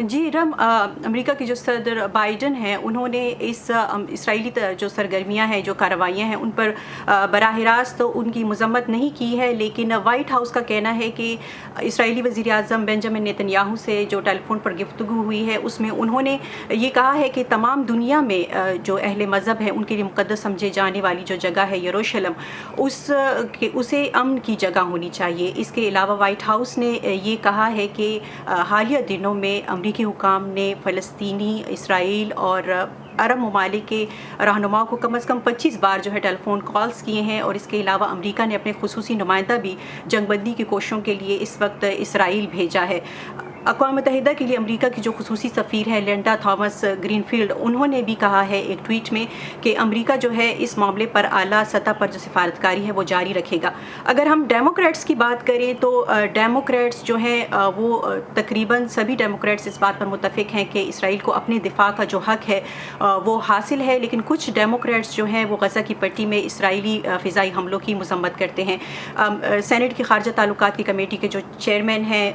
جی رم، امریکہ کے جو صدر بائیڈن ہیں انہوں نے اس اسرائیلی جو سرگرمیاں ہیں، جو کارروائیاں ہیں، ان پر براہ راست ان کی مذمت نہیں کی ہے، لیکن وائٹ ہاؤس کا کہنا ہے کہ اسرائیلی وزیر اعظم بنجامن نیتن یاہو سے جو ٹیلی فون پر گفتگو ہوئی ہے اس میں انہوں نے یہ کہا ہے کہ تمام دنیا میں جو اہل مذہب ہیں ان کے لیے مقدس سمجھے جانے والی جو جگہ ہے یروشلم، اسے امن کی جگہ ہونی چاہیے۔ اس کے علاوہ وائٹ ہاؤس نے یہ کہا ہے کہ حالیہ دنوں میں امریکی حکام نے فلسطینی، اسرائیل اور عرب ممالک کے رہنماؤں کو کم از کم 25 بار جو ہے ٹیلی فون کالز کیے ہیں، اور اس کے علاوہ امریکہ نے اپنے خصوصی نمائندہ بھی جنگ بندی کی کوششوں کے لیے اس وقت اسرائیل بھیجا ہے۔ اقوام متحدہ کے لیے امریکہ کی جو خصوصی سفیر ہے لینڈا تھامس گرین فیلڈ، انہوں نے بھی کہا ہے ایک ٹویٹ میں کہ امریکہ جو ہے اس معاملے پر اعلیٰ سطح پر جو سفارتکاری ہے وہ جاری رکھے گا۔ اگر ہم ڈیموکریٹس کی بات کریں تو ڈیموکریٹس جو ہیں وہ تقریباً سبھی ڈیموکریٹس اس بات پر متفق ہیں کہ اسرائیل کو اپنے دفاع کا جو حق ہے وہ حاصل ہے، لیکن کچھ ڈیموکریٹس جو ہیں وہ غزہ کی پٹی میں اسرائیلی فضائی حملوں کی مذمت کرتے ہیں۔ سینٹ کی خارجہ تعلقات کی کمیٹی کے جو چیئرمین ہیں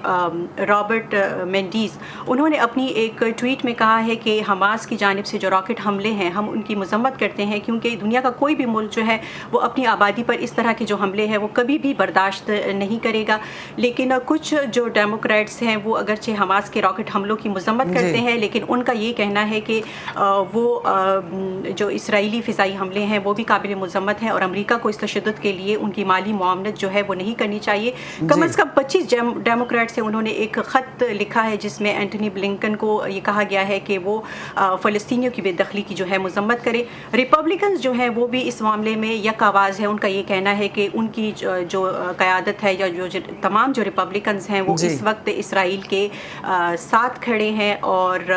رابرٹ مینڈیز، انہوں نے اپنی ایک ٹویٹ میں کہا ہے کہ حماس کی جانب سے جو راکٹ حملے ہیں ہم ان کی مذمت کرتے ہیں، کیونکہ دنیا کا کوئی بھی ملک جو ہے وہ اپنی آبادی پر اس طرح کے جو حملے ہیں وہ کبھی بھی برداشت نہیں کرے گا۔ لیکن کچھ جو ڈیموکریٹس ہیں وہ اگرچہ حماس کے راکٹ حملوں کی مذمت کرتے ہیں، لیکن ان کا یہ کہنا ہے کہ وہ جو اسرائیلی فضائی حملے ہیں وہ بھی قابل مذمت ہیں، اور امریکہ کو اس تشدد کے لیے ان کی مالی معاونت جو ہے وہ نہیں کرنی چاہیے۔ کم از کم 25 ڈیموکریٹ سے انہوں نے ایک خط لکھا ہے جس میں اینٹونی بلنکن کو یہ کہا گیا ہے کہ وہ فلسطینیوں کی بے دخلی کی جو ہے مذمت کرے۔ ریپبلکنز جو ہیں وہ بھی اس معاملے میں یک آواز ہے، ان کا یہ کہنا ہے کہ ان کی جو قیادت ہے یا جو تمام جو ریپبلکنز ہیں وہ اس وقت اسرائیل کے ساتھ کھڑے ہیں اور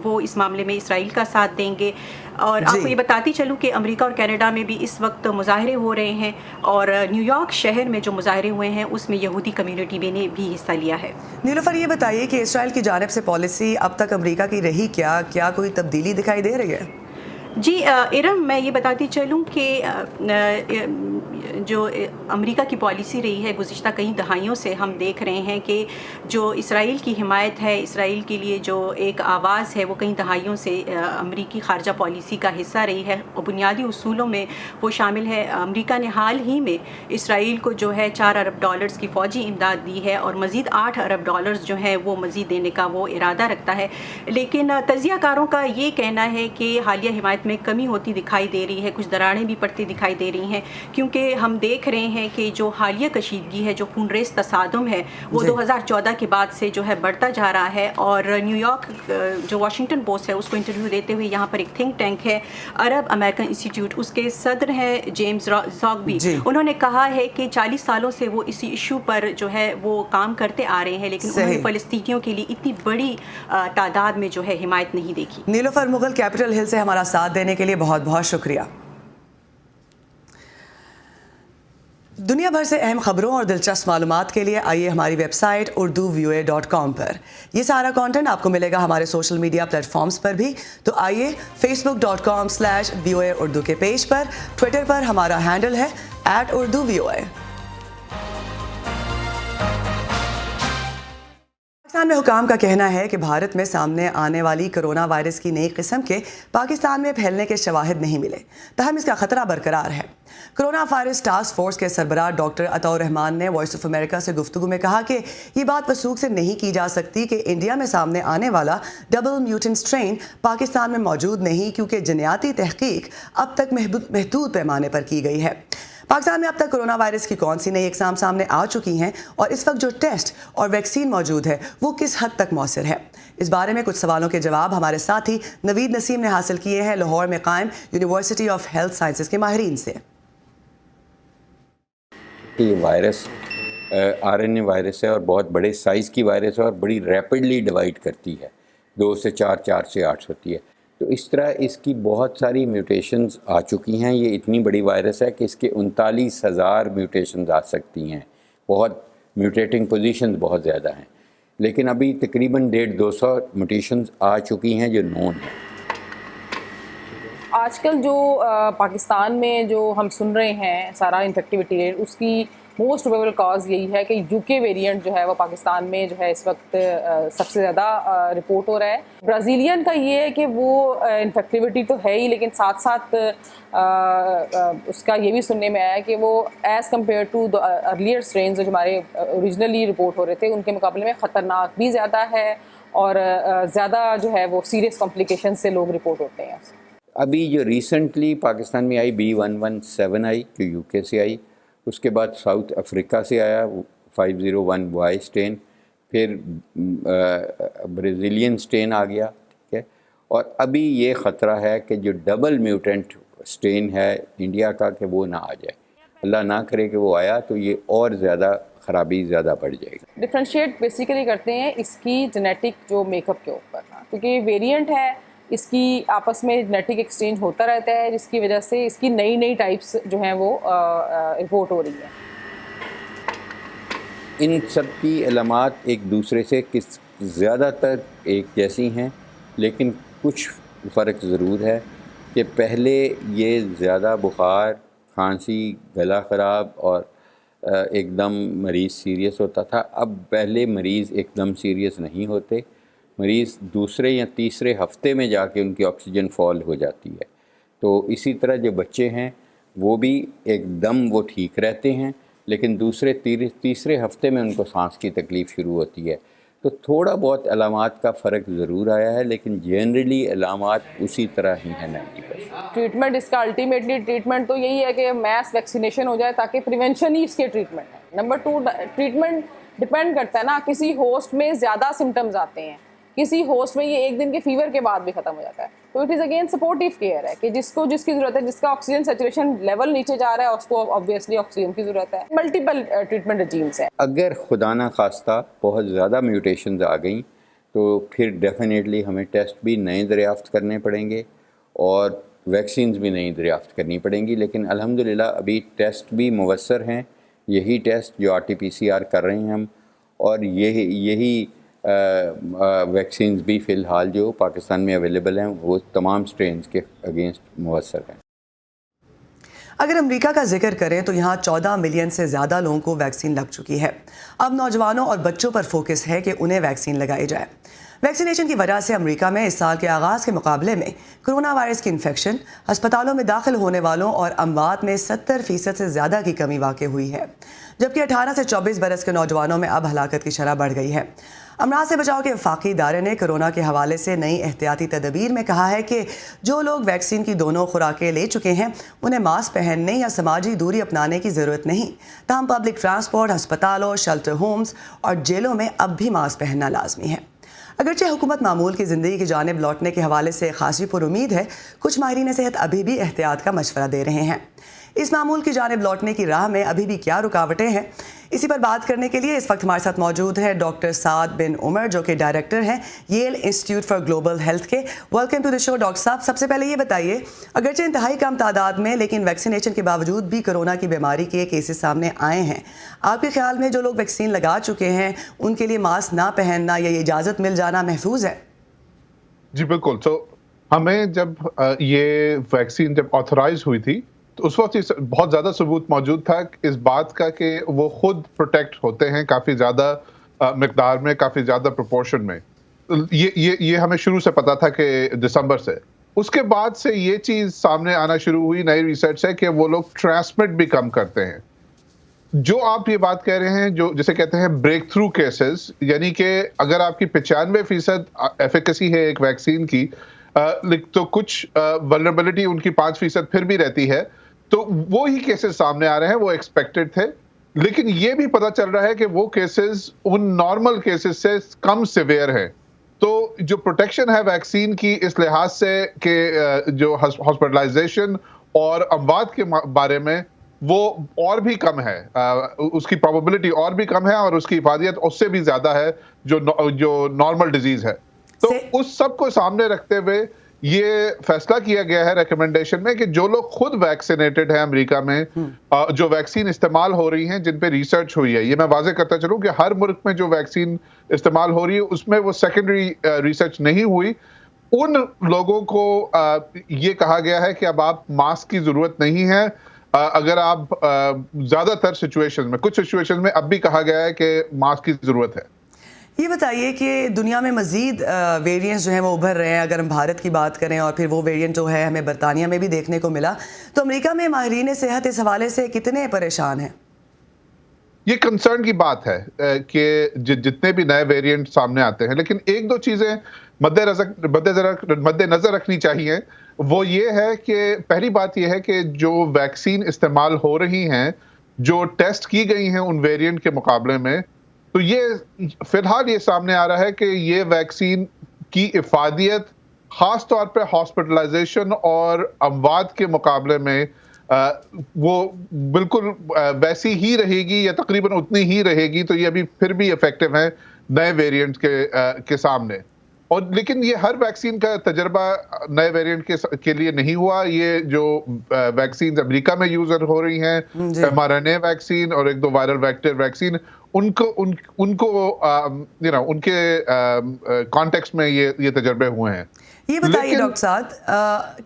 وہ اس معاملے میں اسرائیل کا ساتھ دیں گے۔ اور آپ کو یہ بتاتی چلوں کہ امریکہ اور کینیڈا میں بھی اس وقت مظاہرے ہو رہے ہیں، اور نیو یارک شہر میں جو مظاہرے ہوئے ہیں اس میں یہودی کمیونٹی نے بھی حصہ لیا ہے۔ نیلوفر، یہ بتائیے کہ اسرائیل کی جانب سے پالیسی اب تک امریکہ کی رہی کیا کوئی تبدیلی دکھائی دے رہی ہے؟ جی ارم، میں یہ بتاتی چلوں کہ جو امریکہ کی پالیسی رہی ہے گزشتہ کئی دہائیوں سے، ہم دیکھ رہے ہیں کہ جو اسرائیل کی حمایت ہے، اسرائیل کے لیے جو ایک آواز ہے، وہ کئی دہائیوں سے امریکی خارجہ پالیسی کا حصہ رہی ہے، اور بنیادی اصولوں میں وہ شامل ہے۔ امریکہ نے حال ہی میں اسرائیل کو جو ہے $4 ارب کی فوجی امداد دی ہے، اور مزید $8 ارب جو ہیں وہ مزید دینے کا وہ ارادہ رکھتا ہے، لیکن تجزیہ کاروں کا یہ کہنا ہے کہ حالیہ حمایت میں کمی ہوتی دکھائی دے رہی ہے، کچھ دراڑیں بھی پڑتی دکھائی دے رہی ہیں، کیونکہ ہم دیکھ رہے ہیں کہ جو حالیہ کشیدگی ہے، جو خونریز تصادم ہے، وہ 2014 کے بعد سے جو ہے بڑھتا جا رہا ہے۔ اور نیو یارک جو واشنگٹن پوسٹ ہے اس کو انٹرویو دیتے ہوئے یہاں پر ایک تھنک ٹینک ہے عرب امریکن انسٹیٹیوٹ، اس کے صدر ہیں جیمز زاگبی، انہوں نے کہا ہے کہ 40 سالوں سے وہ اسی ایشو پر جو ہے وہ کام کرتے آ رہے ہیں، لیکن انہوں نے فلسطینیوں کے لیے اتنی بڑی تعداد میں جو ہے حمایت نہیں دیکھی۔ نیلوفر مغل کیپٹل ہل سے ہمارا ساتھ دینے کے لیے بہت بہت شکریہ۔ دنیا بھر سے اہم خبروں اور دلچسپ معلومات کے لیے آئیے ہماری ویب سائٹ urduvoa.com پر۔ یہ سارا کانٹینٹ آپ کو ملے گا ہمارے سوشل میڈیا پلیٹ فارمز پر بھی، تو آئیے facebook.com/VOA اردو کے پیج پر، ٹویٹر پر ہمارا ہینڈل ہے @urduvoa۔ پاکستان میں حکام کا کہنا ہے کہ بھارت میں سامنے آنے والی کرونا وائرس کی نئی قسم کے پاکستان میں پھیلنے کے شواہد نہیں ملے، تاہم اس کا خطرہ برقرار ہے۔ کرونا وائرس ٹاسک فورس کے سربراہ ڈاکٹر عطاء الرحمان نے وائس آف امریکہ سے گفتگو میں کہا کہ یہ بات وثوق سے نہیں کی جا سکتی کہ انڈیا میں سامنے آنے والا ڈبل میوٹنٹ سٹرین پاکستان میں موجود نہیں، کیونکہ جنیاتی تحقیق اب تک محدود پیمانے پر کی گئی ہے۔ پاکستان میں اب تک کرونا وائرس کی کون سی نئی اقسام سامنے آ چکی ہیں، اور اس وقت جو ٹیسٹ اور ویکسین موجود ہے وہ کس حد تک مؤثر ہے؟ اس بارے میں کچھ سوالوں کے جواب ہمارے ساتھی نوید نسیم نے حاصل کیے ہیں لاہور میں قائم یونیورسٹی آف ہیلتھ سائنسز کے ماہرین سے۔ یہ وائرس RNA وائرس ہے اور بہت بڑے سائز کی وائرس ہے اور بڑی ریپڈلی ڈیوائڈ کرتی ہے، 2 سے 4، 4 سے 8 ہوتی ہے، تو اس طرح اس کی بہت ساری میوٹیشنز آ چکی ہیں۔ یہ اتنی بڑی وائرس ہے کہ اس کے 39,000 میوٹیشنز آ سکتی ہیں، بہت میوٹیٹنگ پوزیشنز بہت زیادہ ہیں، لیکن ابھی تقریباً 150-200 میوٹیشنز آ چکی ہیں جو نون ہیں۔ آج کل جو پاکستان میں جو ہم سن رہے ہیں سارا انفیکٹیوٹی ریٹ، اس کی موسٹ پروبیبل کاز یہی ہے کہ UK ویریئنٹ جو ہے وہ پاکستان میں جو ہے اس وقت سب سے زیادہ رپورٹ ہو رہا ہے. برازیلین کا یہ ہے کہ وہ انفیکٹیوٹی تو ہے ہی، لیکن ساتھ ساتھ اس کا یہ بھی سننے میں آیا کہ وہ as compare to earlier strains جو ہمارے اوریجنلی رپورٹ ہو رہے تھے ان کے مقابلے میں خطرناک بھی زیادہ ہے، اور زیادہ جو ہے وہ سیریس کمپلیکیشن سے لوگ رپورٹ ہوتے ہیں. ابھی جو ریسنٹلی پاکستان میں آئی B117 آئی جو UK سے آئی، اس کے بعد ساؤتھ افریقہ سے آیا 501Y اسٹین، پھر برازیلین اسٹین آ گیا، ٹھیک ہے. اور ابھی یہ خطرہ ہے کہ جو ڈبل میوٹنٹ اسٹین ہے انڈیا کا کہ وہ نہ آ جائے. اللہ نہ کرے کہ وہ آیا تو یہ اور زیادہ خرابی زیادہ بڑھ جائے گی. ڈفرینشیٹ بیسیکلی کرتے ہیں اس کی جینیٹک جو میک اپ کے اوپر، کیونکہ یہ ویریئنٹ ہے، اس کی آپس میں جینیٹک ایکسچینج ہوتا رہتا ہے، جس کی وجہ سے اس کی نئی نئی ٹائپس جو ہیں وہ رپورٹ ہو رہی ہیں. ان سب کی علامات ایک دوسرے سے زیادہ تر ایک جیسی ہیں، لیکن کچھ فرق ضرور ہے کہ پہلے یہ زیادہ بخار، کھانسی، گلا خراب اور ایک دم مریض سیریس ہوتا تھا. اب پہلے مریض ایک دم سیریس نہیں ہوتے، مریض دوسرے یا تیسرے ہفتے میں جا کے ان کی آکسیجن فال ہو جاتی ہے. تو اسی طرح جو بچے ہیں وہ بھی ایک دم وہ ٹھیک رہتے ہیں، لیکن دوسرے تیسرے ہفتے میں ان کو سانس کی تکلیف شروع ہوتی ہے. تو تھوڑا بہت علامات کا فرق ضرور آیا ہے، لیکن جنرلی علامات اسی طرح ہی ہیں 90%. ٹریٹمنٹ اس کا الٹیمیٹلی ٹریٹمنٹ تو یہی ہے کہ میس ویکسینیشن ہو جائے تاکہ پریونشن ہی اس کے ٹریٹمنٹ ہے. نمبر 2 ٹریٹمنٹ ڈپینڈ کرتا ہے نا، کسی ہوسٹ میں زیادہ سمٹمز آتے ہیں، کسی ہوسٹ میں یہ ایک دن کے فیور کے بعد بھی ختم ہو جاتا ہے. تو it is again supportive care ہے کہ جس کی ضرورت ہے، جس کا آکسیجن سیچوریشن لیول نیچے جا رہا ہے اس کو آبویسلی آکسیجن کی ضرورت ہے. ملٹیپل ٹریٹمنٹ رجیمز ہیں. اگر خدا نہ خواستہ بہت زیادہ میوٹیشنز آ گئیں تو پھر ڈیفینیٹلی ہمیں ٹیسٹ بھی نئے دریافت کرنے پڑیں گے اور ویکسینز بھی نئی دریافت کرنی پڑیں گی. لیکن الحمدللہ ابھی ٹیسٹ بھی موثر ہیں، یہی ٹیسٹ جو RT-PCR کر رہے ہیں ہم، اور یہی ویکسینز بھی فی الحال جو پاکستان میں اویلیبل ہیں وہ تمام سٹرینز کے اگینسٹ موثر ہیں. اگر امریکہ کا ذکر کریں تو یہاں 14 ملین سے زیادہ لوگوں کو ویکسین لگ چکی ہے. اب نوجوانوں اور بچوں پر فوکس ہے کہ انہیں ویکسین لگائی جائے. ویکسینیشن کی وجہ سے امریکہ میں اس سال کے آغاز کے مقابلے میں کرونا وائرس کی انفیکشن، ہسپتالوں میں داخل ہونے والوں اور اموات میں 70% سے زیادہ کی کمی واقع ہوئی ہے، جبکہ 18 سے 24 برس کے نوجوانوں میں اب ہلاکت کی شرح بڑھ گئی ہے. امراض سے بچاؤ کے وفاقی ادارے نے کرونا کے حوالے سے نئی احتیاطی تدابیر میں کہا ہے کہ جو لوگ ویکسین کی دونوں خوراکیں لے چکے ہیں انہیں ماسک پہننے یا سماجی دوری اپنانے کی ضرورت نہیں. تاہم پبلک ٹرانسپورٹ، ہسپتالوں، شیلٹر ہومز اور جیلوں میں اب بھی ماسک پہننا لازمی ہے. اگرچہ حکومت معمول کی زندگی کی جانب لوٹنے کے حوالے سے خاصی پر امید ہے، کچھ ماہرین صحت ابھی بھی احتیاط کا مشورہ دے رہے ہیں. اس معمول کی جانب لوٹنے کی راہ میں ابھی بھی کیا رکاوٹیں ہیں، اسی پر بات کرنے کے لیے اس وقت ہمارے ساتھ موجود ہیں ڈاکٹر سعد بن عمر، جو کہ ڈائریکٹر ہیں Yale institute for global health کے. Welcome to the show doctor صاحب. سب سے پہلے یہ بتائیے، اگرچہ انتہائی کم تعداد میں لیکن ویکسینیشن کے باوجود بھی کرونا کی بیماری کے کیسز سامنے آئے ہیں. آپ کے خیال میں جو لوگ ویکسین لگا چکے ہیں ان کے لیے ماسک نہ پہننا یا یہ اجازت مل جانا محفوظ ہے؟ جی بالکل. تو ہمیں جب یہ ویکسین جب آتھورائز ہوئی تھی تو اس وقت بہت زیادہ ثبوت موجود تھا اس بات کا کہ وہ خود پروٹیکٹ ہوتے ہیں کافی زیادہ مقدار میں، کافی زیادہ پروپورشن میں. یہ ہمیں شروع سے پتا تھا کہ دسمبر سے. اس کے بعد سے یہ چیز سامنے آنا شروع ہوئی نئی ریسرچ سے کہ وہ لوگ ٹرانسمٹ بھی کم کرتے ہیں. جو آپ یہ بات کہہ رہے ہیں جو جسے کہتے ہیں بریک تھرو کیسز، یعنی کہ اگر آپ کی 95% ایفیکیسی ہے ایک ویکسین کی، تو کچھ ولنریبلٹی ان کی 5% پھر بھی رہتی ہے، تو وہی کیسز سامنے آ رہے ہیں. وہ ایکسپیکٹڈ تھے، لیکن یہ بھی پتہ چل رہا ہے کہ وہ کیسز ان نارمل کیسز سے کم سیویئر ہیں. تو جو پروٹیکشن ہے ویکسین کی اس لحاظ سے کہ جو ہاسپٹلائزیشن اور اموات کے بارے میں وہ اور بھی کم ہے، اس کی پروبیبلٹی اور بھی کم ہے اور اس کی افادیت اس سے بھی زیادہ ہے جو نارمل ڈیزیز ہے. تو اس سب کو سامنے رکھتے ہوئے یہ فیصلہ کیا گیا ہے ریکمنڈیشن میں کہ جو لوگ خود ویکسینیٹڈ ہیں امریکہ میں، جو ویکسین استعمال ہو رہی ہیں جن پہ ریسرچ ہوئی ہے، یہ میں واضح کرتا چلوں کہ ہر ملک میں جو ویکسین استعمال ہو رہی ہے اس میں وہ سیکنڈری ریسرچ نہیں ہوئی. ان لوگوں کو یہ کہا گیا ہے کہ اب آپ ماسک کی ضرورت نہیں ہے، اگر آپ زیادہ تر سچویشن میں، کچھ سچویشن میں اب بھی کہا گیا ہے کہ ماسک کی ضرورت ہے. یہ بتائیے کہ دنیا میں مزید ویریئنٹس جو ہیں وہ ابھر رہے ہیں. اگر ہم بھارت کی بات کریں اور پھر وہ ویریئنٹ جو ہے ہمیں برطانیہ میں بھی دیکھنے کو ملا، تو امریکہ میں ماہرین صحت اس حوالے سے کتنے پریشان ہیں؟ یہ کنسرن کی بات ہے کہ جتنے بھی نئے ویریئنٹ سامنے آتے ہیں، لیکن ایک دو چیزیں مد نظر رکھنی چاہیے. وہ یہ ہے کہ پہلی بات یہ ہے کہ جو ویکسین استعمال ہو رہی ہیں، جو ٹیسٹ کی گئی ہیں ان ویریئنٹ کے مقابلے میں، تو یہ فی الحال یہ سامنے آ رہا ہے کہ یہ ویکسین کی افادیت خاص طور پہ ہاسپٹلائزیشن اور اموات کے مقابلے میں وہ بالکل ویسی ہی رہے گی یا تقریباً اتنی ہی رہے گی. تو یہ ابھی پھر بھی افیکٹو ہیں نئے ویریئنٹ کے سامنے. اور لیکن یہ ہر ویکسین کا تجربہ نئے ویریئنٹ کے لیے نہیں ہوا. یہ جو ویکسین امریکہ میں یوز ہو رہی ہیں، mRNA ویکسین اور ایک دو وائرل ویکٹر ویکسین، ان کو ان کے کانٹیکسٹ میں یہ تجربے ہوئے ہیں. یہ بتائیے ڈاکٹر صاحب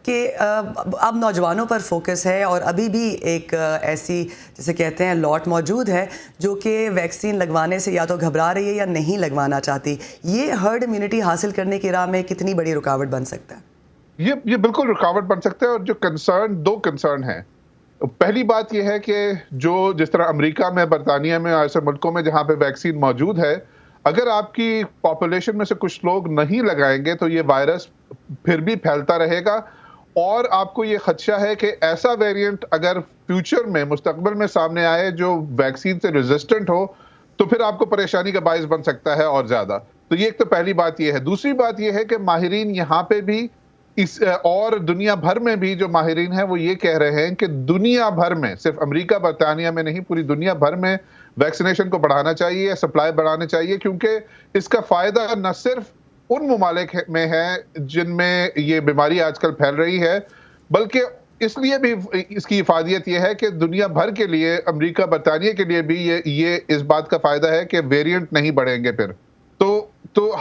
کہ اب نوجوانوں پر فوکس ہے اور ابھی بھی ایک ایسی جسے کہتے ہیں لوٹ موجود ہے جو کہ ویکسین لگوانے سے یا تو گھبرا رہی ہے یا نہیں لگوانا چاہتی. یہ ہرڈ امیونٹی حاصل کرنے کی راہ میں کتنی بڑی رکاوٹ بن سکتا ہے؟ یہ بالکل رکاوٹ بن سکتا ہے. اور جو دو کنسرن ہیں. پہلی بات یہ ہے کہ جس طرح امریکہ میں، برطانیہ میں، ایسے ملکوں میں جہاں پہ ویکسین موجود ہے، اگر آپ کی پاپولیشن میں سے کچھ لوگ نہیں لگائیں گے تو یہ وائرس پھر بھی پھیلتا رہے گا. اور آپ کو یہ خدشہ ہے کہ ایسا ویریئنٹ اگر فیوچر میں، مستقبل میں سامنے آئے جو ویکسین سے ریزسٹنٹ ہو، تو پھر آپ کو پریشانی کا باعث بن سکتا ہے اور زیادہ. تو یہ ایک تو پہلی بات یہ ہے. دوسری بات یہ ہے کہ ماہرین یہاں پہ بھی اور دنیا بھر میں بھی جو ماہرین ہیں وہ یہ کہہ رہے ہیں کہ دنیا بھر میں، صرف امریکہ برطانیہ میں نہیں، پوری دنیا بھر میں ویکسینیشن کو بڑھانا چاہیے، سپلائی بڑھانا چاہیے، کیونکہ اس کا فائدہ نہ صرف ان ممالک میں ہے جن میں یہ بیماری آج کل پھیل رہی ہے، بلکہ اس لیے بھی اس کی افادیت یہ ہے کہ دنیا بھر کے لیے، امریکہ برطانیہ کے لیے بھی یہ اس بات کا فائدہ ہے کہ ویریئنٹ نہیں بڑھیں گے پھر تو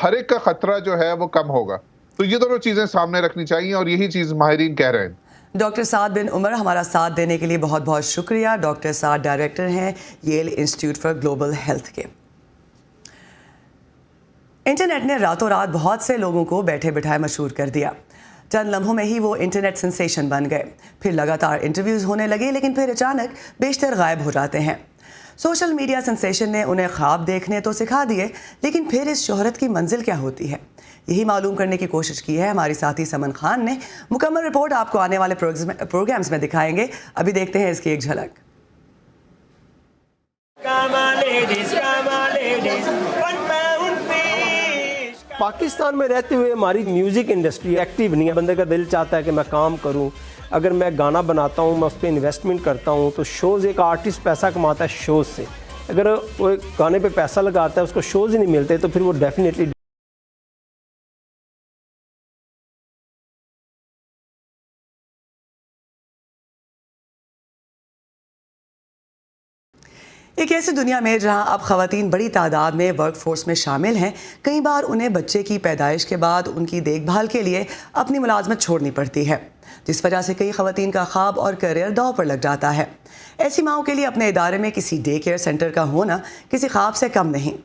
ہر ایک کا خطرہ جو ہے وہ کم ہوگا. تو یہ دونوں چیزیں سامنے رکھنی چاہیے اور یہی چیز ماہرین کہہ رہے ہیں. ڈاکٹر سعد بن عمر ہمارا ساتھ دینے کے لیے بہت بہت شکریہ. ڈاکٹر سعد ڈائریکٹر ہیں Yale institute for global health کے. انٹرنیٹ نے راتوں رات بہت سے لوگوں کو بیٹھے بٹھائے مشہور کر دیا. چند لمحوں میں ہی وہ انٹرنیٹ سنسیشن بن گئے. پھر لگاتار انٹرویوز ہونے لگے، لیکن پھر اچانک بیشتر غائب ہو جاتے ہیں. سوشل میڈیا سنسیشن نے انہیں خواب دیکھنے تو سکھا دیے، لیکن پھر اس شہرت کی منزل کیا ہوتی ہے؟ یہی معلوم کرنے کی کوشش کی ہے ہماری ساتھی سمن خان نے. مکمل رپورٹ آپ کو آنے والے پروگرامز میں دکھائیں گے. ابھی دیکھتے ہیں اس کی ایک جھلک. پاکستان میں رہتے ہوئے ہماری میوزک انڈسٹری ایکٹیو نہیں ہے. بندے کا دل چاہتا ہے کہ میں کام کروں. اگر میں گانا بناتا ہوں، میں اس پہ انویسٹمنٹ کرتا ہوں، تو شوز، ایک آرٹسٹ پیسہ کماتا ہے شوز سے. اگر وہ گانے پہ پیسہ لگاتا ہے، اس کو شوز ہی نہیں ملتے، تو پھر وہ ڈیفینیٹلی ایک ایسی دنیا میں جہاں اب خواتین بڑی تعداد میں ورک فورس میں شامل ہیں، کئی بار انہیں بچے کی پیدائش کے بعد ان کی دیکھ بھال کے لیے اپنی ملازمت چھوڑنی پڑتی ہے، جس وجہ سے کئی خواتین کا خواب اور کیریئر داؤ پر لگ جاتا ہے. ایسی ماؤں کے لیے اپنے ادارے میں کسی ڈے کیئر سینٹر کا ہونا کسی خواب سے کم نہیں.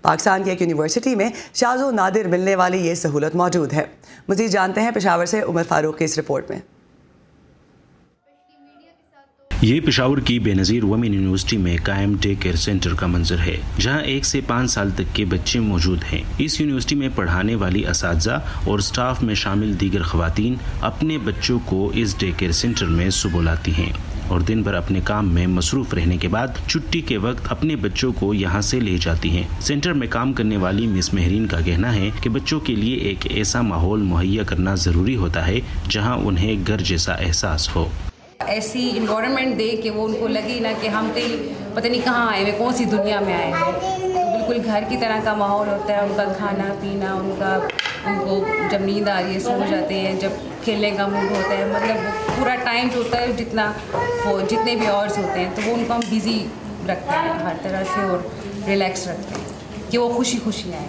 پاکستان کی ایک یونیورسٹی میں شاذ و نادر ملنے والی یہ سہولت موجود ہے. مزید جانتے ہیں پشاور سے عمر فاروق کی اس رپورٹ میں. یہ پشاور کی بے نظیر وومن یونیورسٹی میں قائم ڈے کیئر سینٹر کا منظر ہے، جہاں 1 سے 5 سال تک کے بچے موجود ہیں. اس یونیورسٹی میں پڑھانے والی اساتذہ اور سٹاف میں شامل دیگر خواتین اپنے بچوں کو اس ڈے کیئر سینٹر میں صبح لاتی ہیں اور دن بھر اپنے کام میں مصروف رہنے کے بعد چھٹی کے وقت اپنے بچوں کو یہاں سے لے جاتی ہیں. سینٹر میں کام کرنے والی مس مہرین کا کہنا ہے کہ بچوں کے لیے ایک ایسا ماحول مہیا کرنا ضروری ہوتا ہے جہاں انہیں گھر جیسا احساس ہو. ایسی انوائرمنٹ دے کہ وہ ان کو لگے نا کہ ہم کہیں پتہ نہیں کہاں آئے ہوئے، کون سی دنیا میں آئے ہوئے. بالکل گھر کی طرح کا ماحول ہوتا ہے. ان کا کھانا پینا، ان کو جب نیند آ رہی ہے سو جاتے ہیں، جب کھیلنے کا موڈ ہوتا ہے، مطلب پورا ٹائم جو ہوتا ہے جتنے بھی آورس ہوتے ہیں تو وہ ان کو ہم بزی رکھتے ہیں ہر طرح سے اور ریلیکس رکھتے ہیں کہ وہ خوشی خوشی آئیں.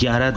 11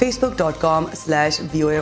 facebook.com/VOA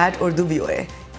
@UrduVOA।